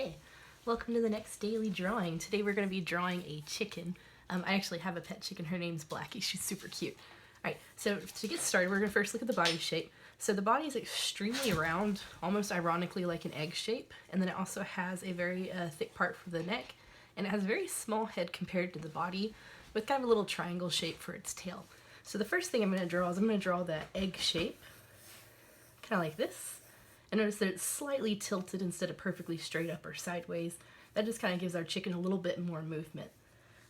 Okay, welcome to the next daily drawing. Today we're going to be drawing a chicken. I actually have a pet chicken. Her name's Blackie. She's super cute. Alright, so to get started, we're going to first look at the body shape. So the body is extremely round, almost ironically like an egg shape, and then it also has a very thick part for the neck, and it has a very small head compared to the body, with kind of a little triangle shape for its tail. So the first thing I'm going to draw is I'm going to draw the egg shape, kind of like this. And notice that it's slightly tilted instead of perfectly straight up or sideways. That just kind of gives our chicken a little bit more movement.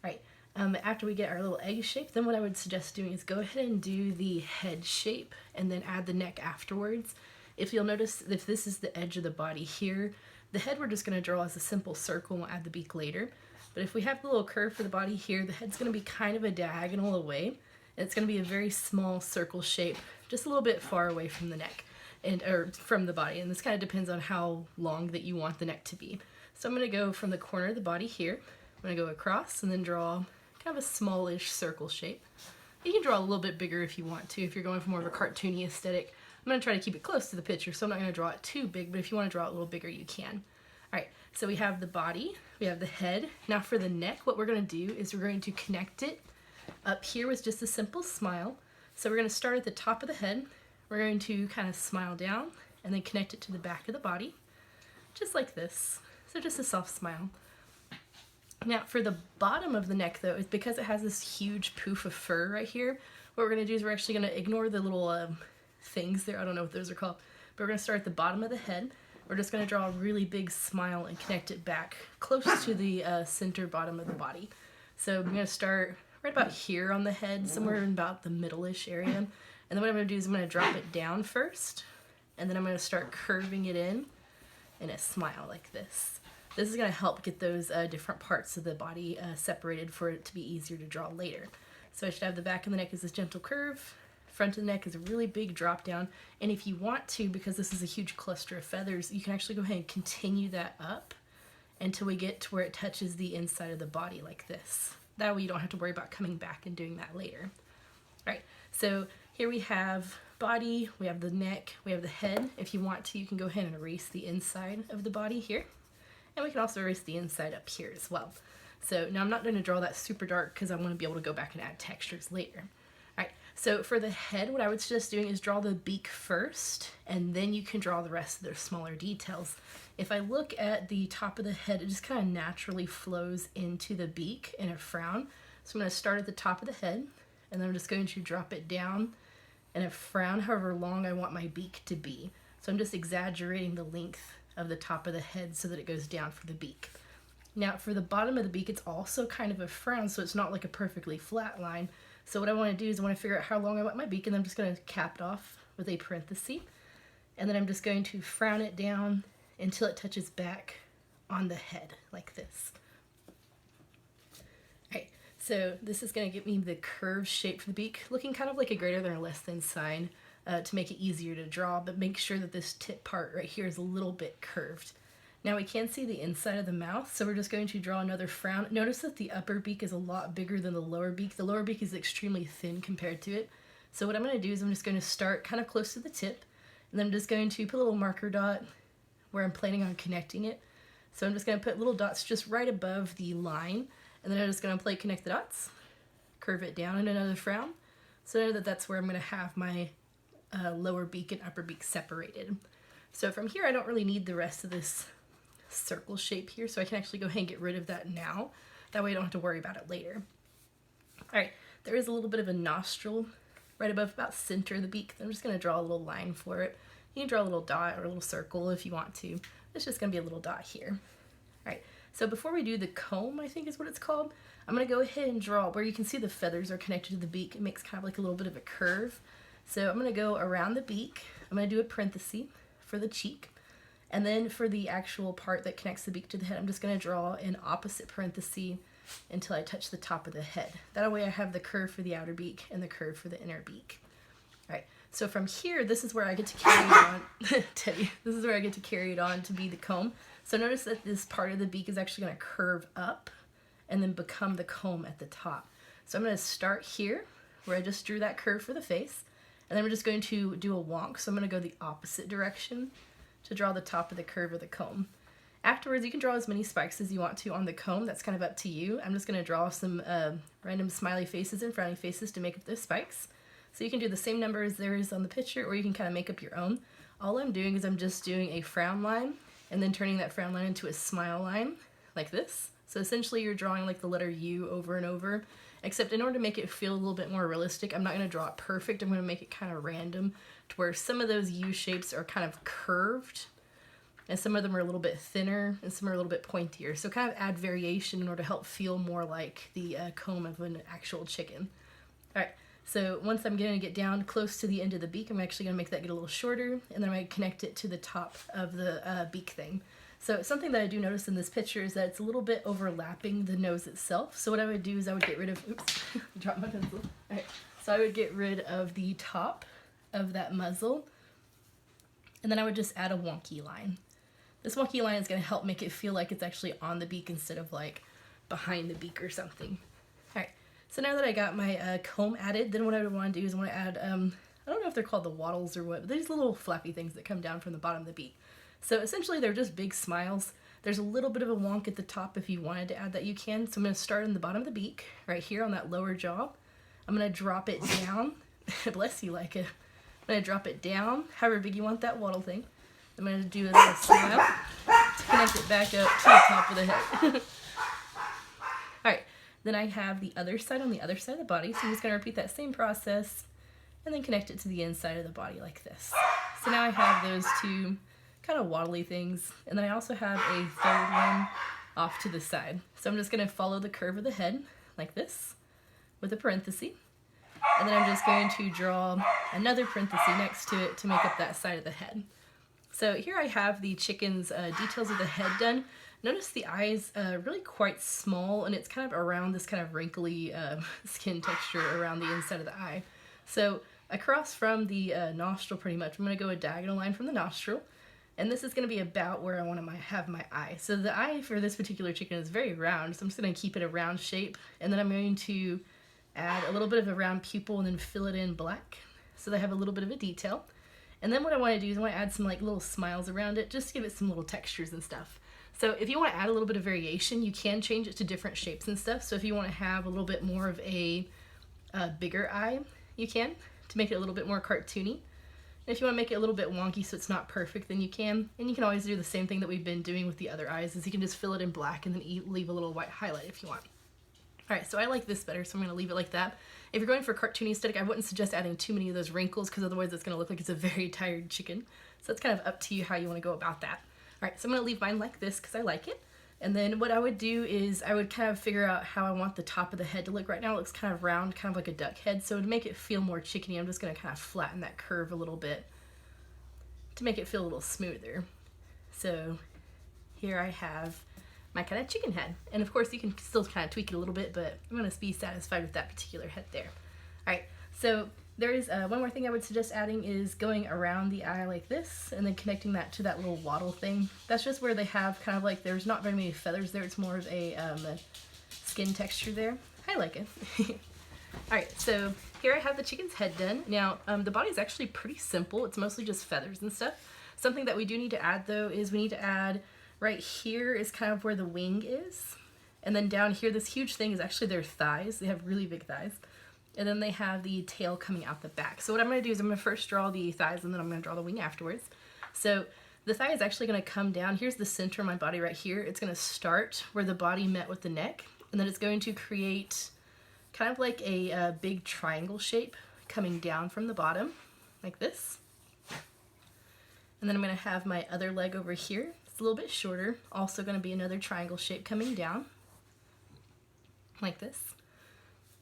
Alright, after we get our little egg shape, then what I would suggest doing is go ahead and do the head shape and then add the neck afterwards. If you'll notice, if this is the edge of the body here, the head we're just going to draw as a simple circle and we'll add the beak later. But if we have the little curve for the body here, the head's going to be kind of a diagonal away. And it's going to be a very small circle shape, just a little bit far away from the neck. Or from the body, and this kind of depends on how long that you want the neck to be. So I'm going to go from the corner of the body here, I'm going to go across and then draw kind of a smallish circle shape. You can draw a little bit bigger if you want to, if you're going for more of a cartoony aesthetic. I'm going to try to keep it close to the picture, so I'm not going to draw it too big, but if you want to draw it a little bigger, you can. Alright, so we have the body, we have the head. Now for the neck, what we're going to do is we're going to connect it up here with just a simple smile. So we're going to start at the top of the head. We're going to kind of smile down and then connect it to the back of the body, just like this. So just a soft smile. Now for the bottom of the neck though, it's because it has this huge poof of fur right here, what we're going to do is we're actually going to ignore the little things there, I don't know what those are called, but we're going to start at the bottom of the head. We're just going to draw a really big smile and connect it back close to the center bottom of the body. So I'm going to start right about here on the head, somewhere in about the middle-ish area. And then what I'm going to do is I'm going to drop it down first, and then I'm going to start curving it in a smile like this. This is going to help get those different parts of the body separated for it to be easier to draw later. So I should have the back of the neck as this gentle curve, front of the neck is a really big drop down, and if you want to, because this is a huge cluster of feathers, you can actually go ahead and continue that up until we get to where it touches the inside of the body like this. That way you don't have to worry about coming back and doing that later. Alright, so here we have body, we have the neck, we have the head. If you want to, you can go ahead and erase the inside of the body here. And we can also erase the inside up here as well. So now I'm not going to draw that super dark because I want to be able to go back and add textures later. Alright, so for the head, what I would suggest doing is draw the beak first, and then you can draw the rest of their smaller details. If I look at the top of the head, it just kind of naturally flows into the beak in a frown. So I'm going to start at the top of the head, and then I'm just going to drop it down in a frown, however long I want my beak to be. So I'm just exaggerating the length of the top of the head so that it goes down for the beak. Now for the bottom of the beak, it's also kind of a frown, so it's not like a perfectly flat line. So what I want to do is I want to figure out how long I want my beak, and I'm just going to cap it off with a parenthesis. And then I'm just going to frown it down until it touches back on the head, like this. Alright, so this is going to give me the curved shape for the beak, looking kind of like a greater than or less than sign to make it easier to draw, but make sure that this tip part right here is a little bit curved. Now we can see the inside of the mouth, so we're just going to draw another frown. Notice that the upper beak is a lot bigger than the lower beak. The lower beak is extremely thin compared to it. So what I'm going to do is I'm just going to start kind of close to the tip, and then I'm just going to put a little marker dot where I'm planning on connecting it. So I'm just going to put little dots just right above the line, and then I'm just going to connect the dots, curve it down in another frown, so that that's where I'm going to have my lower beak and upper beak separated. So from here I don't really need the rest of this circle shape here, so I can actually go ahead and get rid of that now. That way I don't have to worry about it later. Alright, there is a little bit of a nostril right above about center of the beak. I'm just going to draw a little line for it. You can draw a little dot or a little circle if you want to. It's just going to be a little dot here. Alright, so before we do the comb, I think is what it's called, I'm going to go ahead and draw where you can see the feathers are connected to the beak. It makes kind of like a little bit of a curve. So I'm going to go around the beak. I'm going to do a parenthesis for the cheek. And then for the actual part that connects the beak to the head, I'm just going to draw an opposite parenthesis until I touch the top of the head. That way I have the curve for the outer beak and the curve for the inner beak. Alright, so from here, this is where I get to carry it on, Teddy, this is where I get to carry it on to be the comb. So notice that this part of the beak is actually going to curve up and then become the comb at the top. So I'm going to start here, where I just drew that curve for the face, and then we're just going to do a wonk. So I'm going to go the opposite direction to draw the top of the curve of the comb. Afterwards, you can draw as many spikes as you want to on the comb. That's kind of up to you. I'm just going to draw some random smiley faces and frowny faces to make up those spikes. So you can do the same number as there is on the picture, or you can kind of make up your own. All I'm doing is I'm just doing a frown line and then turning that frown line into a smile line like this. So essentially you're drawing like the letter U over and over, except in order to make it feel a little bit more realistic, I'm not going to draw it perfect. I'm going to make it kind of random to where some of those U shapes are kind of curved and some of them are a little bit thinner and some are a little bit pointier. So kind of add variation in order to help feel more like the comb of an actual chicken. All right. So once I'm going to get down close to the end of the beak, I'm actually going to make that get a little shorter, and then I'm going to connect it to the top of the beak thing. So something that I do notice in this picture is that it's a little bit overlapping the nose itself. So what I would do is I would get rid of, oops, dropped my pencil. All right. So I would get rid of the top of that muzzle, and then I would just add a wonky line. This wonky line is going to help make it feel like it's actually on the beak instead of like behind the beak or something. All right. So now that I got my comb added, then what I would want to do is I want to add, I don't know if they're called the Wattles or what, but these little flappy things that come down from the bottom of the beak. So essentially they're just big smiles. There's a little bit of a wonk at the top if you wanted to add that, you can. So I'm going to start in the bottom of the beak, right here on that lower jaw. I'm going to drop it down. Bless you, like it. I'm going to drop it down, however big you want that wattle thing. I'm going to do a little smile to connect it back up to the top of the head. Alright, then I have the other side on the other side of the body, so I'm just going to repeat that same process and then connect it to the inside of the body like this. So now I have those two kind of waddly things, and then I also have a third one off to the side. So I'm just going to follow the curve of the head like this with a parenthesis, and then I'm just going to draw another parenthesis next to it to make up that side of the head. So here I have the chicken's details of the head done. Notice the eyes really quite small, and it's kind of around this kind of wrinkly skin texture around the inside of the eye. So across from the nostril pretty much, I'm going to go a diagonal line from the nostril, and this is going to be about where I want to have my eye. So the eye for this particular chicken is very round, so I'm just going to keep it a round shape, and then I'm going to add a little bit of a round pupil and then fill it in black so they have a little bit of a detail. And then what I want to do is I want to add some like little smiles around it just to give it some little textures and stuff. So if you want to add a little bit of variation, you can change it to different shapes and stuff. So if you want to have a little bit more of a bigger eye, you can, to make it a little bit more cartoony. And if you want to make it a little bit wonky so it's not perfect, then you can. And you can always do the same thing that we've been doing with the other eyes, is you can just fill it in black and then leave a little white highlight if you want. Alright, so I like this better, so I'm going to leave it like that. If you're going for cartoony aesthetic, I wouldn't suggest adding too many of those wrinkles, because otherwise it's going to look like it's a very tired chicken. So it's kind of up to you how you want to go about that. Alright, so I'm going to leave mine like this because I like it. And then what I would do is I would kind of figure out how I want the top of the head to look. Right now it looks kind of round, kind of like a duck head. So to make it feel more chickeny, I'm just going to kind of flatten that curve a little bit to make it feel a little smoother. So here I have my kind of chicken head. And of course you can still kind of tweak it a little bit, but I'm going to be satisfied with that particular head there. Alright, so there is one more thing I would suggest adding is going around the eye like this and then connecting that to that little wattle thing. That's just where they have kind of like, there's not very many feathers there, it's more of a skin texture there. I like it. Alright, so here I have the chicken's head done. Now, the body is actually pretty simple. It's mostly just feathers and stuff. Something that we do need to add though is we need to add, right here is kind of where the wing is. And then down here, this huge thing is actually their thighs. They have really big thighs. And then they have the tail coming out the back. So what I'm going to do is I'm going to first draw the thighs and then I'm going to draw the wing afterwards. So the thigh is actually going to come down. Here's the center of my body right here. It's going to start where the body met with the neck. And then it's going to create kind of like a big triangle shape coming down from the bottom, like this. And then I'm going to have my other leg over here. It's a little bit shorter. Also going to be another triangle shape coming down, like this.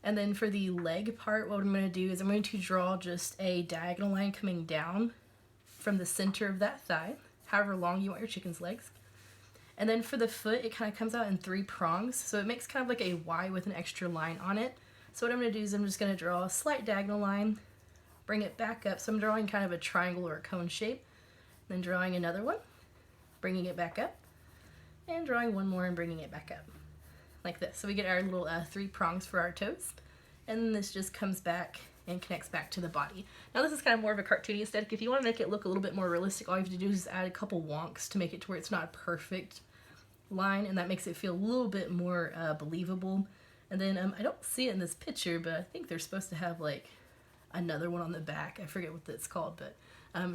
And then for the leg part, what I'm going to do is I'm going to draw just a diagonal line coming down from the center of that thigh, however long you want your chicken's legs. And then for the foot, it kind of comes out in 3 prongs, so it makes kind of like a Y with an extra line on it. So what I'm going to do is I'm just going to draw a slight diagonal line, bring it back up. So I'm drawing kind of a triangle or a cone shape, then drawing another one, bringing it back up, and drawing one more and bringing it back up. Like this. So we get our little 3 prongs for our toes, and then this just comes back and connects back to the body. Now this is kind of more of a cartoony aesthetic. If you want to make it look a little bit more realistic, all you have to do is add a couple wonks to make it to where it's not perfect line, and that makes it feel a little bit more believable. And then I don't see it in this picture, but I think they're supposed to have like another one on the back. I forget what that's called, but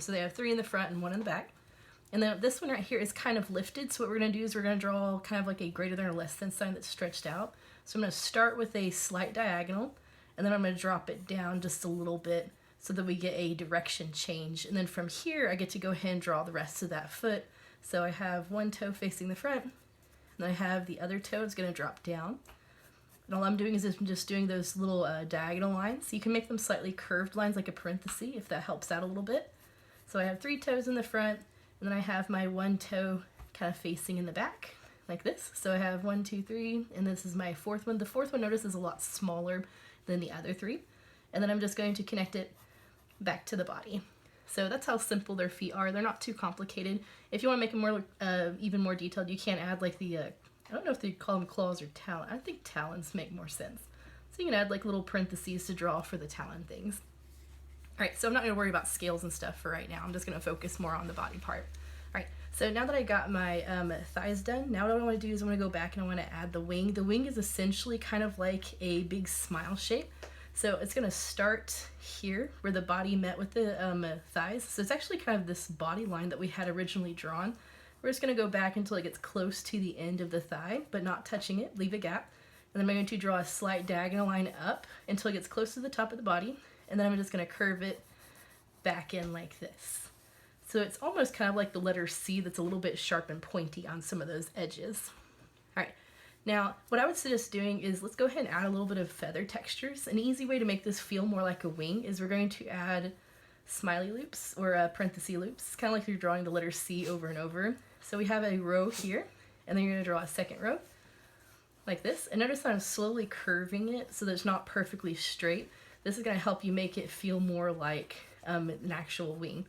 so they have 3 in the front and 1 in the back. And then this one right here is kind of lifted, so what we're going to do is we're going to draw kind of like a greater than or less than sign that's stretched out. So I'm going to start with a slight diagonal, and then I'm going to drop it down just a little bit so that we get a direction change. And then from here, I get to go ahead and draw the rest of that foot. So I have one toe facing the front, and then I have the other toe is going to drop down. And all I'm doing is I'm just doing those little diagonal lines. You can make them slightly curved lines like a parenthesis if that helps out a little bit. So I have 3 toes in the front, and then I have my 1 toe kind of facing in the back like this. So I have 1, 2, 3, and this is my 4th one. The 4th one, notice, is a lot smaller than the other 3. And then I'm just going to connect it back to the body. So that's how simple their feet are. They're not too complicated. If you want to make them more, even more detailed, you can add like the, I don't know if they call them claws or talon. I think talons make more sense. So you can add like little parentheses to draw for the talon things. Alright, so I'm not going to worry about scales and stuff for right now. I'm just going to focus more on the body part. Alright, so now that I got my thighs done, now what I want to do is I want to go back and I want to add the wing. The wing is essentially kind of like a big smile shape. So it's going to start here where the body met with the thighs. So it's actually kind of this body line that we had originally drawn. We're just going to go back until it gets close to the end of the thigh, but not touching it, leave a gap. And then I'm going to draw a slight diagonal line up until it gets close to the top of the body. And then I'm just going to curve it back in like this. So it's almost kind of like the letter C that's a little bit sharp and pointy on some of those edges. All right, now what I would suggest doing is let's go ahead and add a little bit of feather textures. An easy way to make this feel more like a wing is we're going to add smiley loops or parenthesis loops. It's kind of like you're drawing the letter C over and over. So we have a row here, and then you're going to draw a second row like this. And notice that I'm slowly curving it so that it's not perfectly straight. This is going to help you make it feel more like an actual wing.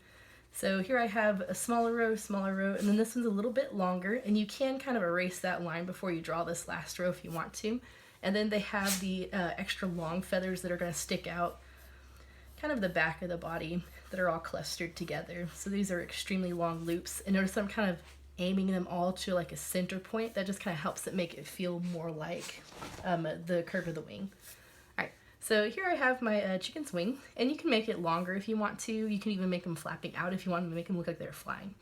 So here I have a smaller row, and then this one's a little bit longer, and you can kind of erase that line before you draw this last row if you want to. And then they have the extra long feathers that are going to stick out kind of the back of the body that are all clustered together. So these are extremely long loops, and notice I'm kind of aiming them all to like a center point. That just kind of helps it make it feel more like the curve of the wing. So here I have my chicken's wing, and you can make it longer if you want to. You can even make them flapping out if you want to make them look like they're flying.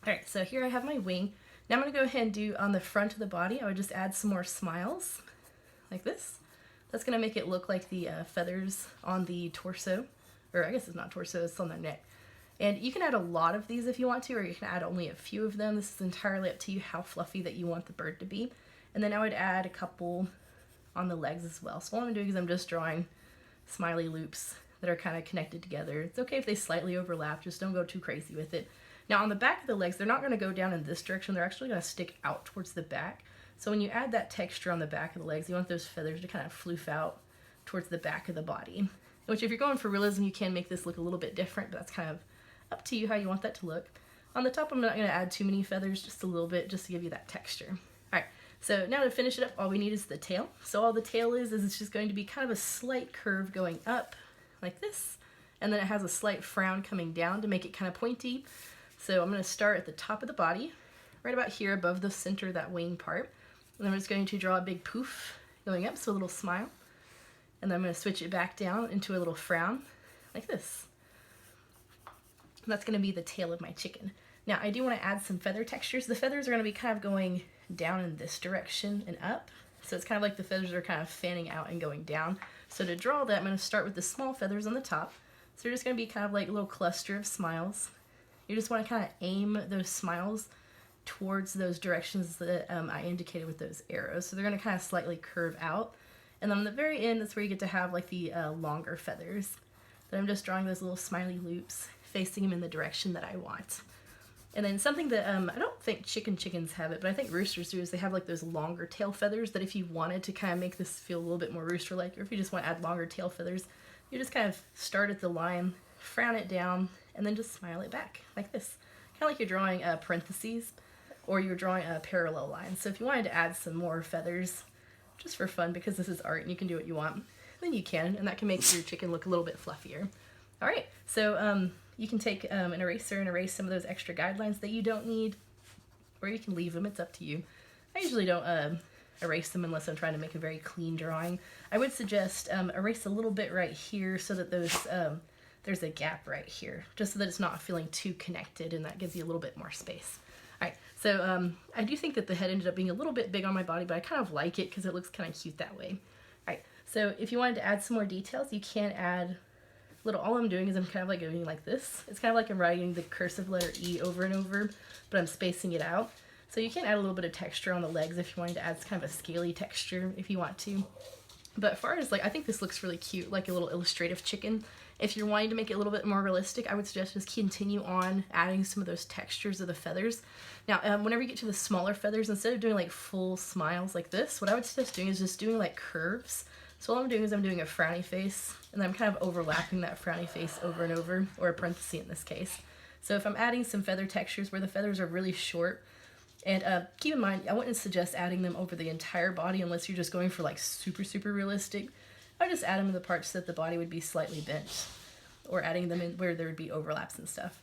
Alright, so here I have my wing. Now I'm going to go ahead and do on the front of the body, I would just add some more smiles, like this. That's going to make it look like the feathers on the torso, or I guess it's not torso, it's on the neck. And you can add a lot of these if you want to, or you can add only a few of them. This is entirely up to you how fluffy that you want the bird to be. And then I would add a couple on the legs as well. So all I'm doing is I'm just drawing smiley loops that are kind of connected together. It's okay if they slightly overlap, just don't go too crazy with it. Now on the back of the legs, they're not going to go down in this direction, they're actually going to stick out towards the back. So when you add that texture on the back of the legs, you want those feathers to kind of floof out towards the back of the body. Which if you're going for realism, you can make this look a little bit different, but that's kind of up to you how you want that to look. On the top, I'm not going to add too many feathers, just a little bit, just to give you that texture. Alright. So now to finish it up, all we need is the tail. So all the tail is it's just going to be kind of a slight curve going up like this. And then it has a slight frown coming down to make it kind of pointy. So I'm going to start at the top of the body, right about here above the center of that wing part. And I'm just going to draw a big poof going up, so a little smile. And then I'm going to switch it back down into a little frown like this. And that's going to be the tail of my chicken. Now I do want to add some feather textures. The feathers are going to be kind of going down in this direction and up. So it's kind of like the feathers are kind of fanning out and going down. So to draw that, I'm going to start with the small feathers on the top. So they're just going to be kind of like a little cluster of smiles. You just want to kind of aim those smiles towards those directions that I indicated with those arrows. So they're going to kind of slightly curve out. And then on the very end, that's where you get to have like the longer feathers. Then I'm just drawing those little smiley loops, facing them in the direction that I want. And then something that I don't think chickens have it, but I think roosters do, is they have like those longer tail feathers that if you wanted to kind of make this feel a little bit more rooster-like, or if you just want to add longer tail feathers, you just kind of start at the line, frown it down, and then just smile it back like this. Kind of like you're drawing parentheses, or you're drawing a parallel line. So if you wanted to add some more feathers, just for fun, because this is art and you can do what you want, then you can, and that can make your chicken look a little bit fluffier. Alright, so you can take an eraser and erase some of those extra guidelines that you don't need, or you can leave them, it's up to you. I usually don't erase them unless I'm trying to make a very clean drawing. I would suggest erase a little bit right here so that those there's a gap right here, just so that it's not feeling too connected, and that gives you a little bit more space. Alright, so I do think that the head ended up being a little bit big on my body, but I kind of like it because it looks kind of cute that way. Alright, so if you wanted to add some more details, you can add little, all I'm doing is I'm kind of like going like this. It's kind of like I'm writing the cursive letter E over and over, but I'm spacing it out. So you can add a little bit of texture on the legs if you wanted to add kind of a scaly texture if you want to. But as far as like, I think this looks really cute, like a little illustrative chicken. If you're wanting to make it a little bit more realistic, I would suggest just continue on adding some of those textures of the feathers. Now, whenever you get to the smaller feathers, instead of doing like full smiles like this, what I would suggest doing is just doing like curves. So all I'm doing is I'm doing a frowny face, and then I'm kind of overlapping that frowny face over and over, or a parenthesis in this case. So if I'm adding some feather textures where the feathers are really short, and keep in mind, I wouldn't suggest adding them over the entire body unless you're just going for like super, super realistic. I would just add them in the parts that the body would be slightly bent, or adding them in where there would be overlaps and stuff.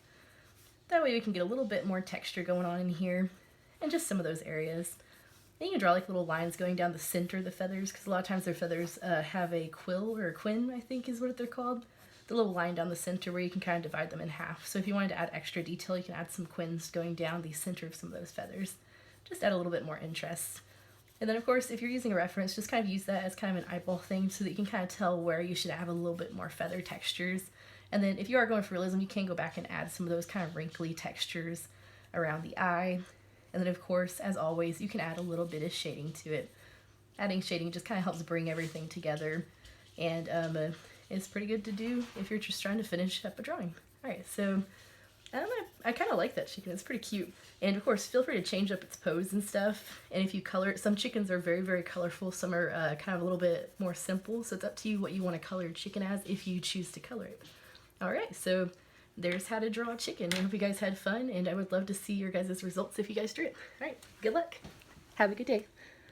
That way we can get a little bit more texture going on in here, and just some of those areas. And you can draw like little lines going down the center of the feathers, because a lot of times their feathers have a quill, or a quin, I think is what they're called. The little line down the center where you can kind of divide them in half. So if you wanted to add extra detail, you can add some quins going down the center of some of those feathers. Just add a little bit more interest. And then of course, if you're using a reference, just kind of use that as kind of an eyeball thing so that you can kind of tell where you should have a little bit more feather textures. And then if you are going for realism, you can go back and add some of those kind of wrinkly textures around the eye. And then of course, as always, you can add a little bit of shading to it. Adding shading just kind of helps bring everything together, and it's pretty good to do if you're just trying to finish up a drawing. Alright, so I kind of like that chicken. It's pretty cute. And of course, feel free to change up its pose and stuff. And if you color it, some chickens are very, very colorful. Some are kind of a little bit more simple. So it's up to you what you want to color your chicken as if you choose to color it. Alright, so there's how to draw a chicken. I hope you guys had fun, and I would love to see your guys' results if you guys drew it. Alright, good luck. Have a good day.